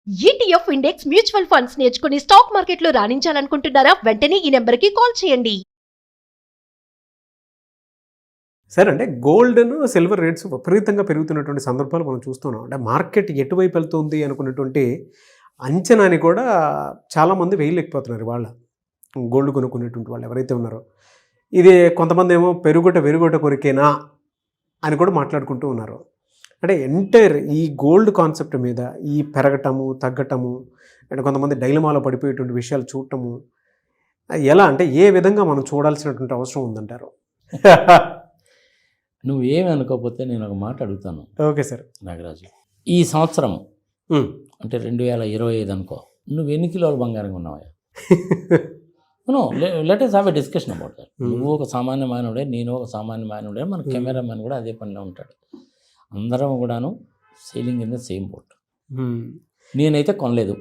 ETF index mutual funds నేర్చుకుని stock మార్కెట్లో రాణించాలనుకుంటున్నారా? వెంటనే ఈ నెంబర్కి కాల్ చేయండి. సరే, అంటే గోల్డ్ను సిల్వర్ రేట్స్ విపరీతంగా పెరుగుతున్నటువంటి సందర్భాలు మనం చూస్తున్నాం. అంటే మార్కెట్ ఎటువైపు వెళ్తుంది అనుకున్నటువంటి అంచనాని కూడా చాలామంది వేయలేకపోతున్నారు. వాళ్ళ గోల్డ్ కొనుక్కునేటువంటి వాళ్ళు ఎవరైతే ఉన్నారో, ఇది కొంతమంది ఏమో వెరుగుట కొరికేనా అని కూడా మాట్లాడుకుంటూ ఉన్నారు. అంటే ఎంటైర్ ఈ గోల్డ్ కాన్సెప్ట్ మీద ఈ పెరగటము తగ్గటము అండ్ కొంతమంది డైలమాలో పడిపోయేటువంటి విషయాలు చూడటము ఎలా, అంటే ఏ విధంగా మనం చూడాల్సినటువంటి అవసరం ఉందంటారు? నువ్వేమి అనుకోకపోతే నేను ఒక మాట అడుగుతాను. Okay sir. నాగరాజు, ఈ సంవత్సరం అంటే 2025 అనుకో, నువ్వు ఎన్ని కిలోలు బంగారం ఉన్నావా? Let us have a discussion about that. నువ్వు ఒక సామాన్య మానవుడే, నేను ఒక సామాన్య మానవుడే, మన కెమెరామెన్ కూడా అదే పనిలో ఉంటాడు. అందరం కూడాను selling in the same boat. నేనైతే కొనలేదు.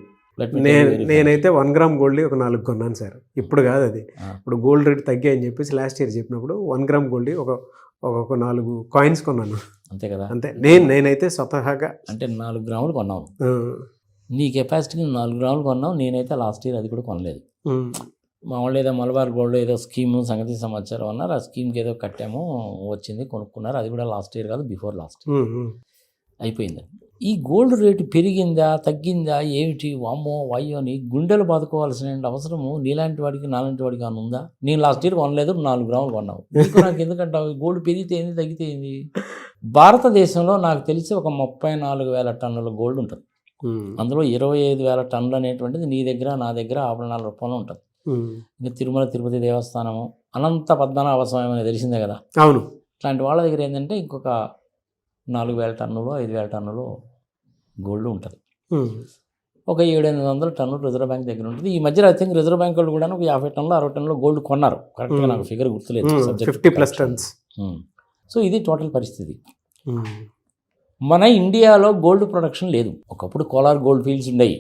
నేనైతే 1 గ్రామ్ గోల్డ్ ఒక 4 కొన్నాను సార్. ఇప్పుడు కాదు, అది ఇప్పుడు గోల్డ్ రేట్ తగ్గాయని చెప్పేసి లాస్ట్ ఇయర్ చెప్పినప్పుడు 1 గ్రామ్ గోల్డ్ ఒక 4 కాయిన్స్ కొన్నాను. అంతే కదా. అంతే. నేనైతే స్వతహాగా అంటే 4 గ్రాములు కొన్నావు. నీ కెపాసిటీకి 4 గ్రాములు కొన్నావు. నేనైతే లాస్ట్ ఇయర్ అది కూడా కొనలేదు. మా వాళ్ళు ఏదో మలబార్ గోల్డ్ ఏదో స్కీము సంగతి సమాచారం అన్నారు. ఆ స్కీమ్కి ఏదో కట్టాము, వచ్చింది, కొనుక్కున్నారు. అది కూడా లాస్ట్ ఇయర్ కాదు, బిఫోర్ లాస్ట్ ఇయర్ అయిపోయింది. ఈ గోల్డ్ రేటు పెరిగిందా తగ్గిందా ఏమిటి, వామ్మో వాయ్యో అని గుండెలు బాదుకోవాల్సిన అవసరము నీలాంటి వాడికి నాలాంటి వాడికి అని ఉందా? నేను లాస్ట్ ఇయర్ కొనలేదు, 4 గ్రాములు కొన్నావు. నాకు ఎందుకంటావు? గోల్డ్ పెరిగితే ఏంది తగ్గితే ఏంది? భారతదేశంలో నాకు తెలిసి ఒక 34,000 టన్నుల గోల్డ్ ఉంటుంది. అందులో 25,000 టన్నులు అనేటువంటిది నీ దగ్గర నా దగ్గర ఆభరణాల రూపంలో ఉంటుంది. ఇంకా తిరుమల తిరుపతి దేవస్థానము, అనంత పద్మనాభ స్వామి అని తెలిసిందే కదా. అవును. ఇట్లాంటి వాళ్ళ దగ్గర ఏంటంటే ఇంకొక 4,000 టన్నులు 5,000 టన్నులు గోల్డ్ ఉంటుంది. ఒక 700-800 టన్నులు రిజర్వ్ బ్యాంక్ దగ్గర ఉంటుంది. ఈ మధ్య ఐ థింక్ రిజర్వ్ బ్యాంక్ వాళ్ళు కూడా ఒక 50 టన్నులు 60 టన్నులు గోల్డ్ కొన్నారు. కరెక్ట్గా నాకు ఫిగర్ గుర్తులేదు. 50+ టన్స్. సో ఇది టోటల్ పరిస్థితి. మన ఇండియాలో గోల్డ్ ప్రొడక్షన్ లేదు. ఒకప్పుడు కోలార్ గోల్డ్ ఫీల్డ్స్ ఉన్నాయి.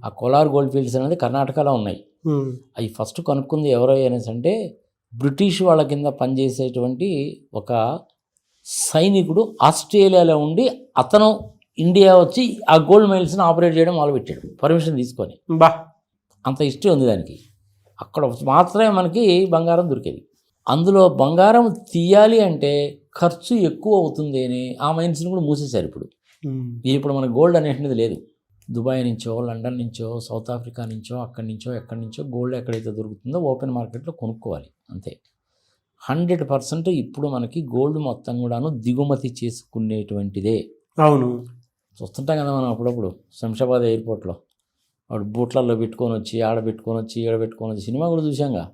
ఆ కోలార్ గోల్డ్ ఫీల్డ్స్ అనేది కర్ణాటకలో ఉన్నాయి. అవి ఫస్ట్ కనుక్కుంది ఎవరో అనేసి అంటే బ్రిటిష్ వాళ్ళ కింద పనిచేసేటువంటి ఒక సైనికుడు ఆస్ట్రేలియాలో ఉండి అతను ఇండియా వచ్చి ఆ గోల్డ్ మైల్స్ని ఆపరేట్ చేయడం మొదలుపెట్టాడు, పర్మిషన్ తీసుకొని. అంత హిస్టరీ ఉంది దానికి. అక్కడ మాత్రమే మనకి బంగారం దొరికేది. అందులో బంగారం తీయాలి అంటే ఖర్చు ఎక్కువ అవుతుంది అని ఆ మైన్స్ని కూడా మూసేశారు. ఇప్పుడు మన గోల్డ్ అనేటువంటిది లేదు. దుబాయ్ నుంచో, లండన్ నుంచో, సౌత్ ఆఫ్రికా నుంచో, అక్కడి నుంచో ఎక్కడి నుంచో గోల్డ్ ఎక్కడైతే దొరుకుతుందో ఓపెన్ మార్కెట్లో కొనుక్కోవాలి అంతే. 100% ఇప్పుడు మనకి గోల్డ్ మొత్తం కూడాను దిగుమతి చేసుకునేటువంటిదే. అవును. చూస్తుంటాం కదా మనం అప్పుడప్పుడు శంషాబాద్ ఎయిర్పోర్ట్లో వాడు బూట్లలో పెట్టుకొని వచ్చి ఆడ పెట్టుకొని వచ్చి సినిమా కూడా చూసాంగా.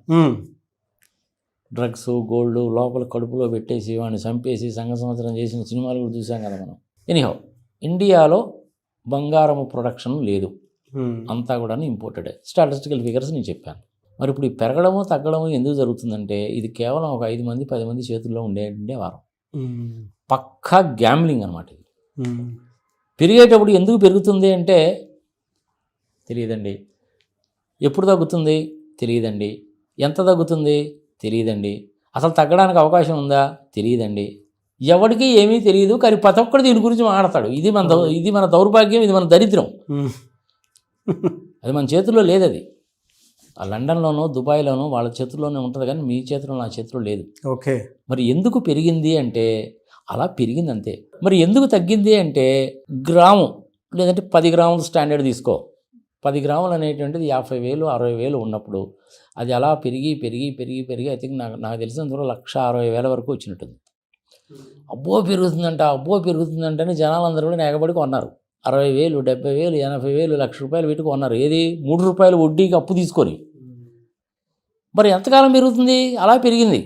డ్రగ్స్ గోల్డ్ లోపల కడుపులో పెట్టేసి వాడిని చంపేసి సంఘ సంవత్సరం చేసిన సినిమాలు కూడా చూసాం కదా మనం. ఎనీహౌ, ఇండియాలో బంగారము ప్రొడక్షన్ లేదు, అంతా కూడా ఇంపోర్టెడే. స్టాటిస్టికల్ ఫిగర్స్ నేను చెప్పాను. మరి ఇప్పుడు ఈ పెరగడము తగ్గడము ఎందుకు జరుగుతుందంటే ఇది కేవలం ఒక 5 మంది 10 మంది చేతుల్లో ఉండే వారం. పక్కా గ్యాంబ్లింగ్ అనమాట ఇది. పెరిగేటప్పుడు ఎందుకు పెరుగుతుంది అంటే తెలియదండి. ఎప్పుడు తగ్గుతుంది తెలియదండి. ఎంత తగ్గుతుంది తెలియదండి. అసలు తగ్గడానికి అవకాశం ఉందా తెలియదండి. ఎవరికి ఏమీ తెలియదు, కానీ ప్రతి ఒక్కరు దీని గురించి మాట్లాడతాడు. ఇది మన దౌర్భాగ్యం, ఇది మన దరిద్రం. అది మన చేతుల్లో లేదు. అది ఆ లండన్లోనూ దుబాయ్లోనూ వాళ్ళ చేతుల్లోనే ఉంటుంది, కానీ మీ చేతిలో నా చేతిలో లేదు. ఓకే. మరి ఎందుకు పెరిగింది అంటే అలా పెరిగింది అంతే. మరి ఎందుకు తగ్గింది అంటే గ్రాము లేదంటే 10 గ్రాముల స్టాండర్డ్ తీసుకో. 10 గ్రాములు అనేటువంటిది 50,000 60,000 ఉన్నప్పుడు అది అలా పెరిగి ఐ థింక్ నాకు తెలిసినంత 1,60,000 వరకు వచ్చినట్టుంది. అబ్బో పెరుగుతుందంటేనే జనాలందరూ కూడా ఎగబడి కొన్నారు. 60,000 70,000 80,000 ₹1,00,000 పెట్టి కొన్నారు. ఏది ₹3 వడ్డీకి అప్పు తీసుకొని. మరి ఎంతకాలం పెరుగుతుంది? అలా పెరిగింది.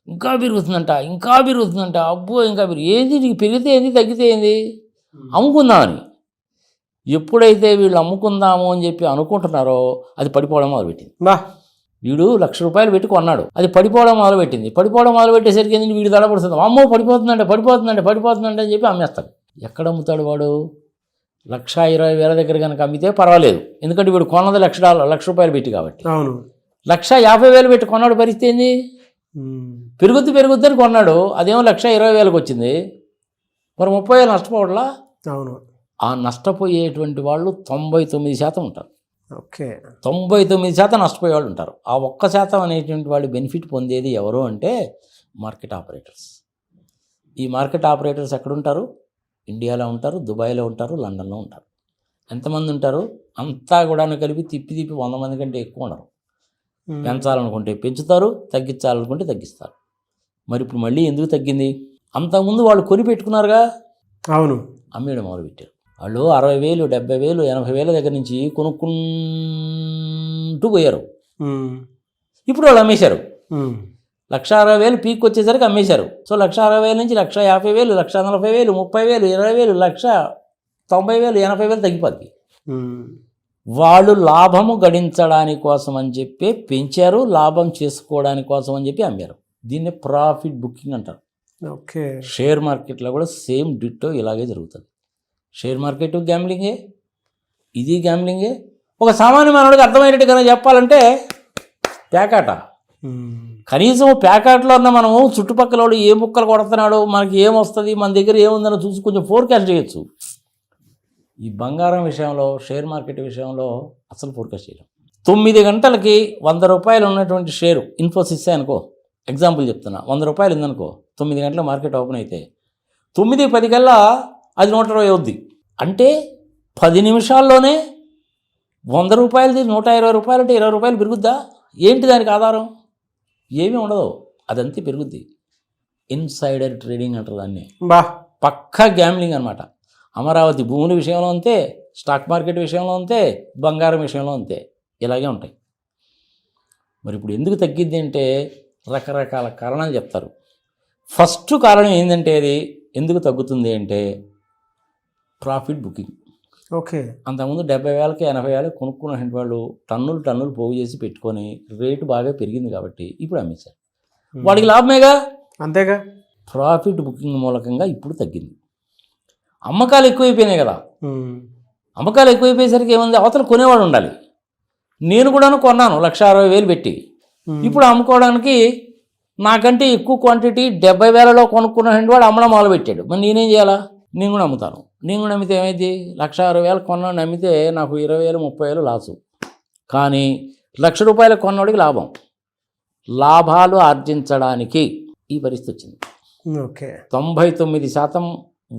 ఇంకా పెరుగుతుందంట. అబ్బో ఇంకా ఏంది నీకు పెరిగితే ఏంది తగ్గితే ఏంది? అమ్ముకుందామని ఎప్పుడైతే వీళ్ళు అమ్ముకుందాము అని చెప్పి అనుకుంటున్నారో అది పడిపోవడం మొదలుపెట్టింది. వీడు ₹1,00,000 పెట్టి కొన్నాడు, అది పడిపోవడం మొదలుపెట్టేసరికి వీడు దడపడుతుంది. అమ్మో పడిపోతుందంటే అని చెప్పి అమ్మేస్తాడు. ఎక్కడ అమ్ముతాడు వాడు? ₹1,20,000 దగ్గర కనుక అమ్మితే పర్వాలేదు, ఎందుకంటే వీడు కొన్నది ₹1,00,000 పెట్టి కాబట్టి. ₹1,50,000 పెట్టి కొన్నాడు, పరిస్థితి ఏంది? పెరుగుద్దని కొన్నాడు, అదేమో ₹1,20,000 వచ్చింది. మరి 30,000 నష్టపోవట్లా? అవును. ఆ నష్టపోయేటువంటి వాళ్ళు 99% ఉంటారు. ఓకే. 99% నష్టపోయే వాళ్ళు ఉంటారు. ఆ 1% అనేటువంటి వాళ్ళు బెనిఫిట్ పొందేది ఎవరు అంటే మార్కెట్ ఆపరేటర్స్. ఈ మార్కెట్ ఆపరేటర్స్ ఎక్కడుంటారు? ఇండియాలో ఉంటారు, దుబాయ్లో ఉంటారు, లండన్లో ఉంటారు. ఎంతమంది ఉంటారు? అంతా కూడా కలిపి తిప్పి 100 మంది కంటే ఎక్కువ ఉండరు. పెంచాలనుకుంటే పెంచుతారు, తగ్గించాలనుకుంటే తగ్గిస్తారు. మరి ఇప్పుడు మళ్ళీ ఎందుకు తగ్గింది? అంతకుముందు వాళ్ళు కొని పెట్టుకున్నారుగా, అవును, అమ్మేయడం మొదలుపెట్టారు. వాళ్ళు 60,000, 70,000, 80,000 దగ్గర నుంచి కొనుక్కుంటూ పోయారు. ఇప్పుడు వాళ్ళు అమ్మేశారు. 1,60,000 పీక్ వచ్చేసరికి అమ్మేశారు. సో 1,60,000 నుంచి 1,50,000, 1,40,000, 30,000, 20,000, 1,90,000, 80,000 తగ్గిపోద్ది. వాళ్ళు లాభము గడించడానికి కోసం అని చెప్పి పెంచారు, లాభం చేసుకోవడానికి కోసం అని చెప్పి అమ్మారు. దీన్ని ప్రాఫిట్ బుకింగ్ అంటారు. ఓకే. షేర్ మార్కెట్లో కూడా సేమ్ డిట్టో ఇలాగే జరుగుతుంది. షేర్ మార్కెట్ గ్యాంబ్లింగే, ఇది గ్యాంబ్లింగే. ఒక సామాన్య మానవుడికి అర్థమయ్యేట్టుగా చెప్పాలంటే ప్యాకాట. కనీసం ప్యాకాట్లో ఉన్న మనము చుట్టుపక్కల వాడు ఏ ముక్కలు కొడుతున్నాడో, మనకి ఏమొస్తుంది, మన దగ్గర ఏముందని చూసి కొంచెం ఫోర్కాస్ట్ చేయొచ్చు. ఈ బంగారం విషయంలో, షేర్ మార్కెట్ విషయంలో అసలు ఫోర్కాస్ట్ చేయలేం. 9 గంటలకి 100 రూపాయలు ఉన్నటువంటి షేరు ఇన్ఫోసిస్ అనుకో, ఎగ్జాంపుల్ చెప్తున్నా, 100 రూపాయలు ఉందనుకో, 9 గంటల మార్కెట్ ఓపెన్ అయితే 9:10 కల్లా అది 120 అవుద్ది. అంటే 10 నిమిషాల్లోనే 100 రూపాయలది 120 రూపాయలు అంటే 20 రూపాయలు పెరుగుద్దా? ఏంటి దానికి ఆధారం? ఏమీ ఉండదు, అదంతే పెరుగుద్ది. ఇన్సైడర్ ట్రేడింగ్ అంటారు దాన్ని. పక్కా గ్యాంబ్లింగ్ అనమాట. అమరావతి భూముల విషయంలో అంతే, స్టాక్ మార్కెట్ విషయంలో అంతే, బంగారం విషయంలో అంతే, ఇలాగే ఉంటాయి. మరి ఇప్పుడు ఎందుకు తగ్గిద్ది అంటే రకరకాల కారణాలు చెప్తారు. ఫస్ట్ కారణం ఏంటంటే అది ఎందుకు తగ్గుతుంది అంటే ప్రాఫిట్ బుకింగ్. ఓకే. అంతకుముందు 70,000కి 80,000 కొనుక్కున్న వాళ్ళు టన్నులు పోగు చేసి పెట్టుకొని రేటు బాగా పెరిగింది కాబట్టి ఇప్పుడు అమ్మేశారు. వాడికి లాభమేగా, అంతేగా. ప్రాఫిట్ బుకింగ్ మూలకంగా ఇప్పుడు తగ్గింది. అమ్మకాలు ఎక్కువైపోయినాయి కదా. అమ్మకాలు ఎక్కువైపోయేసరికి ఏముంది, అవతల కొనేవాడు ఉండాలి. నేను కూడాను కొన్నాను 1,60,000 పెట్టి. ఇప్పుడు అమ్ముకోవడానికి నాకంటే ఎక్కువ క్వాంటిటీ 70,000లో కొనుక్కున్న వాడు అమ్మడం మొదలుపెట్టాడు. మరి నేనేం చేయాలా? నేను కూడా అమ్ముతాను. నేను కూడా అమ్మితే ఏమైంది, 1,60,000 కొన్నాను అమ్మితే నాకు 20,000, 30,000 లాసు. కానీ 1,00,000 రూపాయలు కొన్నవాడికి లాభం. లాభాలు ఆర్జించడానికి ఈ పరిస్థితి వచ్చింది. ఓకే. 99%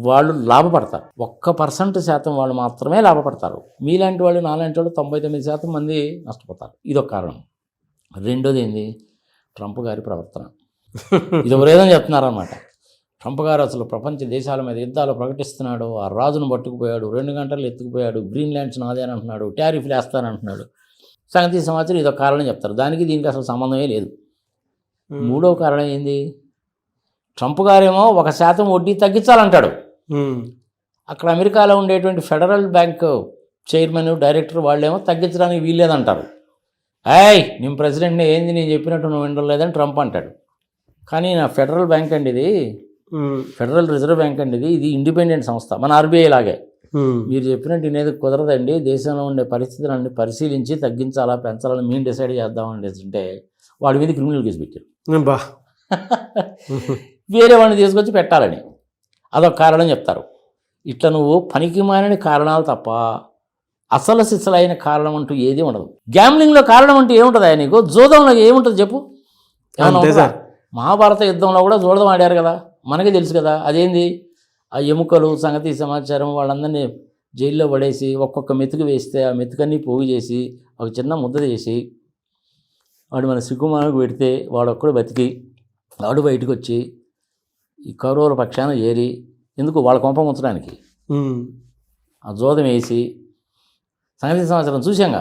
వాళ్ళు లాభపడతారు, 1% వాళ్ళు మాత్రమే లాభపడతారు. మీలాంటి వాళ్ళు, నాలాంటి వాళ్ళు 99% మంది నష్టపోతారు. ఇదొక కారణం. రెండోది ఏంది, ట్రంప్ గారి ప్రవర్తన. ఇది ఎవరేదని చెప్తున్నారన్నమాట. ట్రంప్ గారు అసలు ప్రపంచ దేశాల మీద యుద్ధాలు ప్రకటిస్తున్నాడు, ఆ రాజును పట్టుకుపోయాడు, 2 గంటలు ఎత్తుకుపోయాడు, గ్రీన్లాండ్స్ నాదే అని అంటున్నాడు, టారిఫ్లు వేస్తానంటున్నాడు. సంగతి సమాచారం ఇదొక కారణం చెప్తారు. దానికి దీనికి అసలు సంబంధమే లేదు. మూడవ కారణం ఏంది, ట్రంప్ గారేమో 1% వడ్డీ తగ్గించాలంటాడు. అక్కడ అమెరికాలో ఉండేటువంటి ఫెడరల్ బ్యాంక్ చైర్మన్, డైరెక్టర్ వాళ్ళేమో తగ్గించడానికి వీల్లేదంటారు. నేను ప్రెసిడెంట్ని, ఏంది నేను చెప్పినట్టు నువ్వు వినలేదని ట్రంప్ అంటాడు. కానీ నా ఫెడరల్ బ్యాంక్ అండి ఇది, ఫెడరల్ రిజర్వ్ బ్యాంక్ అండి ఇది ఇండిపెండెంట్ సంస్థ, మన ఆర్బీఐ లాగే. మీరు చెప్పినట్టు వినేది కుదరదండి, దేశంలో ఉండే పరిస్థితులన్నీ పరిశీలించి తగ్గించాలా పెంచాలని మేము డిసైడ్ చేద్దామని అంటే వాడి మీద క్రిమినల్ కేసు పెట్టారు. వేరే వాడిని తీసుకొచ్చి పెట్టాలని అదొక కారణం చెప్తారు. ఇట్లా నువ్వు పనికి మాలిన కారణాలు తప్ప అసలు సిసలైన కారణం అంటూ ఏది ఉండదు. గ్యాంబ్లింగ్లో కారణం అంటూ ఏముంటుంది నీకు? జోదంలో ఏముంటుంది చెప్పు? మహాభారత యుద్ధంలో కూడా జోదం ఆడారు కదా, మనకే తెలుసు కదా. అదేంది, ఆ ఎముకలు సంగతి సమాచారం వాళ్ళందరినీ జైల్లో పడేసి ఒక్కొక్క మెతుకు వేస్తే ఆ మెతుకన్నీ పోగు చేసి ఒక చిన్న ముద్ద చేసి వాడు మన సిగ్గుమానకు పెడితే వాడొక్కడు బతికి వాడు బయటకు వచ్చి ఈ కౌరవుల పక్షాన ఏరి ఎందుకు వాళ్ళ కొంప ముంచడానికి ఆ జోదం వేసి సంగతి సమాచారం చూసాంగా.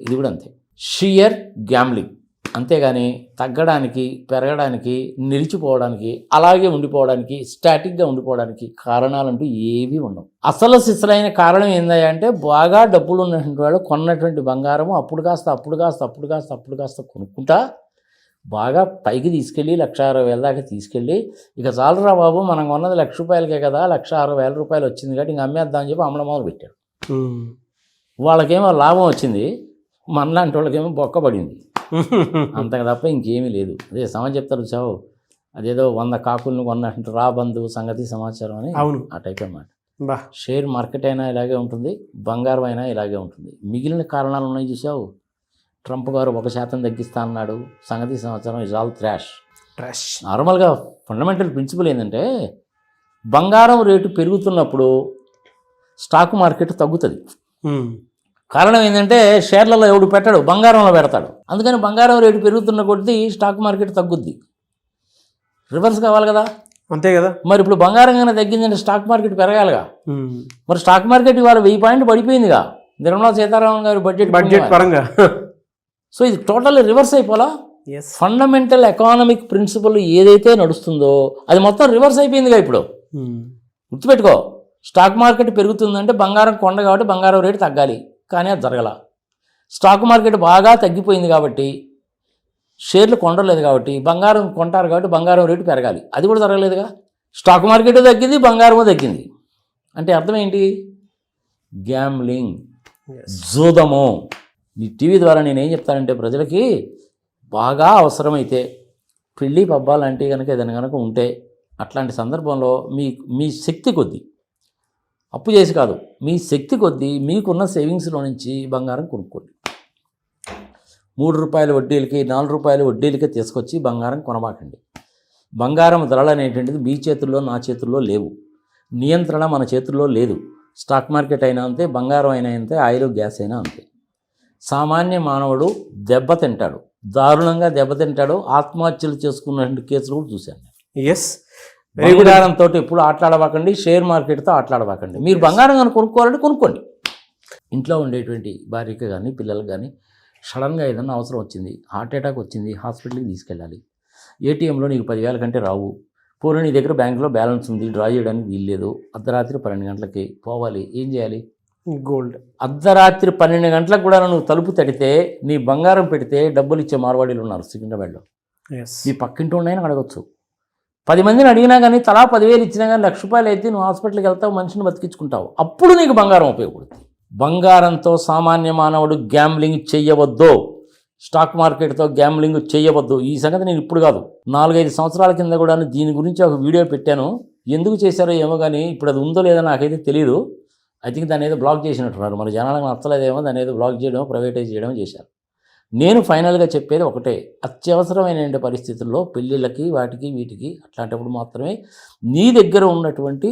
ఇది కూడా అంతే, షియర్ గ్యాంబ్లింగ్. అంతేగాని తగ్గడానికి, పెరగడానికి, నిలిచిపోవడానికి, అలాగే ఉండిపోవడానికి, స్టాటిక్గా ఉండిపోవడానికి కారణాలంటూ ఏవీ ఉండవు. అసలు సిసలైన కారణం ఏందయ్యా అంటే బాగా డబ్బులు ఉన్నటువంటి వాళ్ళు కొన్నటువంటి బంగారము అప్పుడు కాస్త కొనుక్కుంటా బాగా పైకి తీసుకెళ్ళి 1,60,000 దాకా తీసుకెళ్ళి ఇక చాలరా బాబు మనం కొన్నది 1,00,000 రూపాయలకే కదా, 1,60,000 రూపాయలు వచ్చింది కాబట్టి ఇంక అమ్మేద్దామని చెప్పి అమ్మడం మొదలు పెట్టాడు. వాళ్ళకేమో లాభం వచ్చింది, మనలాంటి వాళ్ళకేమో బొక్కబడింది, అంతకు తప్ప ఇంకేమీ లేదు. అదే సమాజం చెప్తారు చావు, అదేదో 100 కాకులను కొన్నట్టు రాబంధు సంగతి సమాచారం అని ఆ టైప్ అన్నమాట. బా షేర్ మార్కెట్ అయినా ఇలాగే ఉంటుంది, బంగారం అయినా ఇలాగే ఉంటుంది. మిగిలిన కారణాలు ఉన్నాయి చూసావు. ట్రంప్ గారు 1% తగ్గిస్తా అన్నాడు, సంగతి సంవత్సరం ఇస్ ఆల్ ట్రాష్. నార్మల్గా ఫండమెంటల్ ప్రిన్సిపల్ ఏంటంటే బంగారం రేటు పెరుగుతున్నప్పుడు స్టాక్ మార్కెట్ తగ్గుతుంది. కారణం ఏంటంటే షేర్లలో ఎవడు పెట్టాడు, బంగారంలో పెడతాడు. అందుకని బంగారం రేటు పెరుగుతున్న కొద్దీ స్టాక్ మార్కెట్ తగ్గుద్ది. రివర్స్ కావాలి కదా, అంతే కదా. మరి ఇప్పుడు బంగారం కన్నా తగ్గిందంటే స్టాక్ మార్కెట్ పెరగాలిగా. మరి స్టాక్ మార్కెట్ ఇవాళ 1000 పాయింట్లు పడిపోయిందిగా నిర్మలా సీతారామన్ గారి బడ్జెట్ పరంగా. సో ఇది టోటల్ రివర్స్ అయిపోలా. ఫండమెంటల్ ఎకానమిక్ ప్రిన్సిపల్ ఏదైతే నడుస్తుందో అది మొత్తం రివర్స్ అయిపోయిందిగా ఇప్పుడు. గుర్తుపెట్టుకో, స్టాక్ మార్కెట్ పెరుగుతుందంటే బంగారం కొండ కాబట్టి బంగారం రేటు తగ్గాలి, కానీ అది జరగల. స్టాక్ మార్కెట్ బాగా తగ్గిపోయింది కాబట్టి షేర్లు కొనలేదు కాబట్టి బంగారం కొంటారు కాబట్టి బంగారం రేటు పెరగాలి, అది కూడా జరగలేదుగా. స్టాక్ మార్కెట్ తగ్గింది, బంగారము తగ్గింది. అంటే అర్థం ఏంటి? గ్యాంబ్లింగ్, జూదము. ఈ టీవీ ద్వారా నేనేం చెప్తానంటే ప్రజలకి బాగా అవసరమైతే పెళ్ళి పబ్బాలు లాంటివి కనుక ఏదైనా కనుక ఉంటే అట్లాంటి సందర్భంలో మీ శక్తి కొద్దీ, అప్పు చేసి కాదు, మీ శక్తి కొద్దీ మీకున్న సేవింగ్స్లో నుంచి బంగారం కొనుక్కోండి. 3 రూపాయల వడ్డీలకి 4 రూపాయల వడ్డీలకి తీసుకొచ్చి బంగారం కొనబాకండి. బంగారం ధరలు అనేటువంటిది మీ చేతుల్లో నా చేతుల్లో లేవు, నియంత్రణ మన చేతుల్లో లేదు. స్టాక్ మార్కెట్ అయినా అంతే, బంగారం అయినా అంతే, ఆయిల్ గ్యాస్ అయినా అంతే. సామాన్య మానవుడు దెబ్బతింటాడు, దారుణంగా దెబ్బతింటాడు. ఆత్మహత్యలు చేసుకున్న కేసులు కూడా చూశాను. ఎస్, బంగారంతో ఎప్పుడు ఆటలాడబాకండి, షేర్ మార్కెట్తో ఆటలాడబాకండి. మీరు బంగారం కానీ కొనుక్కోవాలంటే కొనుక్కోండి. ఇంట్లో ఉండేటువంటి భార్యకి కానీ పిల్లలకు కానీ సడన్గా ఏదన్నా అవసరం వచ్చింది, హార్ట్ అటాక్ వచ్చింది, హాస్పిటల్కి తీసుకెళ్ళాలి. ఏటీఎంలో నీకు 10,000 కంటే రావు. పూర్వం నీ దగ్గర బ్యాంకులో బ్యాలెన్స్ ఉంది, డ్రా చేయడానికి వీల్లేదు. అర్ధరాత్రి 12 గంటలకి పోవాలి, ఏం చేయాలి? గోల్డ్. అర్ధరాత్రి 12 గంటలకు కూడా నువ్వు తలుపు తడితే నీ బంగారం పెడితే డబ్బులు ఇచ్చే మార్వాడీలు ఉన్నారు సికింద్రాబాద్లో. మీ పక్కింటి ఉన్నాయని అడగచ్చు. 10 మందిని అడిగినా కానీ తలా 10,000 ఇచ్చినా కానీ ₹1,00,000 అయితే నువ్వు హాస్పిటల్కి వెళ్తావు, మనిషిని బతికించుకుంటావు. అప్పుడు నీకు బంగారం ఉపయోగపడుతుంది. బంగారంతో సామాన్య మానవుడు గ్యాంబ్లింగ్ చెయ్యవద్దు, స్టాక్ మార్కెట్తో గ్యాంబ్లింగ్ చేయవద్దు. ఈ సంగతి నేను ఇప్పుడు కాదు, 4-5 సంవత్సరాల కింద కూడా దీని గురించి ఒక వీడియో పెట్టాను. ఎందుకు చేశారో ఏమో కానీ ఇప్పుడు అది ఉందో లేదో నాకైతే తెలియదు. ఐ థింక్ దాన్ని ఏదో బ్లాక్ చేసినట్టున్నారు. మన జనాలకు నచ్చలేదేమో, దాన్ని ఏదో బ్లాక్ చేయడం, ప్రైవేటైజ్ చేయడం చేశారు. నేను ఫైనల్గా చెప్పేది ఒకటే, అత్యవసరమైన పరిస్థితుల్లో పెళ్ళిళ్ళకి వాటికి వీటికి అట్లాంటప్పుడు మాత్రమే నీ దగ్గర ఉన్నటువంటి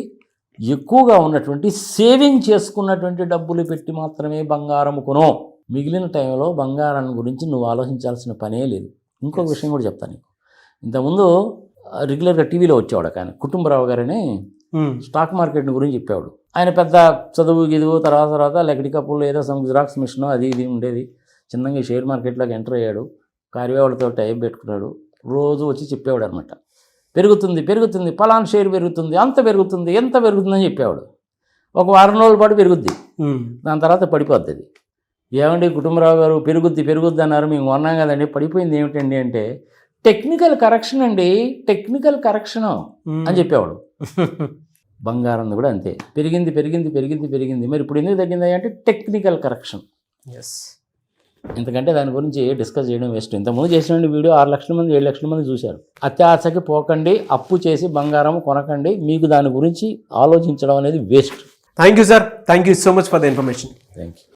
ఎక్కువగా ఉన్నటువంటి సేవింగ్ చేసుకున్నటువంటి డబ్బులు పెట్టి మాత్రమే బంగారం కొను. మిగిలిన టైంలో బంగారం గురించి నువ్వు ఆలోచించాల్సిన పనే లేదు. ఇంకొక విషయం కూడా చెప్తాను నీకు. ఇంతకుముందు రెగ్యులర్గా టీవీలో వచ్చేవాడు ఆయన, కుటుంబరావు గారని, స్టాక్ మార్కెట్ గురించి చెప్పేవాడు. ఆయన పెద్ద చదువు గిదువు తర్వాత లెక్కడి కప్పులు ఏదో జిరాక్స్ మిషన్ అది ఇది ఉండేది. చిన్నగా షేర్ మార్కెట్లోకి ఎంటర్ అయ్యాడు, కార్యవాళ్ళతో టైం పెట్టుకున్నాడు. రోజు వచ్చి చెప్పేవాడు అనమాట, పెరుగుతుంది పెరుగుతుంది, పలానా షేర్ పెరుగుతుంది, అంత పెరుగుతుంది, ఎంత పెరుగుతుందని చెప్పేవాడు. ఒక వారం రోజుల పాటు పెరుగుద్ది, దాని తర్వాత పడిపోద్ది. అది ఏమండి కుటుంబరావు గారు పెరుగుద్ది అన్నారు, మేము కొన్నాం కదండి, పడిపోయింది ఏమిటండి అంటే టెక్నికల్ కరెక్షన్ అండి, టెక్నికల్ కరెక్షన్ అని చెప్పేవాడు. బంగారం కూడా అంతే, పెరిగింది పెరిగింది పెరిగింది పెరిగింది, మరి ఇప్పుడు ఎందుకు తగ్గింది అంటే టెక్నికల్ కరెక్షన్. ఎందుకంటే దాని గురించి డిస్కస్ చేయడం వేస్ట్. ఇంతకుముందు చేసిన వీడియో 6 లక్షల మంది 7 లక్షల మంది చూశారు. అత్యాశకి పోకండి, అప్పు చేసి బంగారం కొనకండి, మీకు దాని గురించి ఆలోచించడం అనేది waste. Thank you sir, thank you so much for the information. Thank you.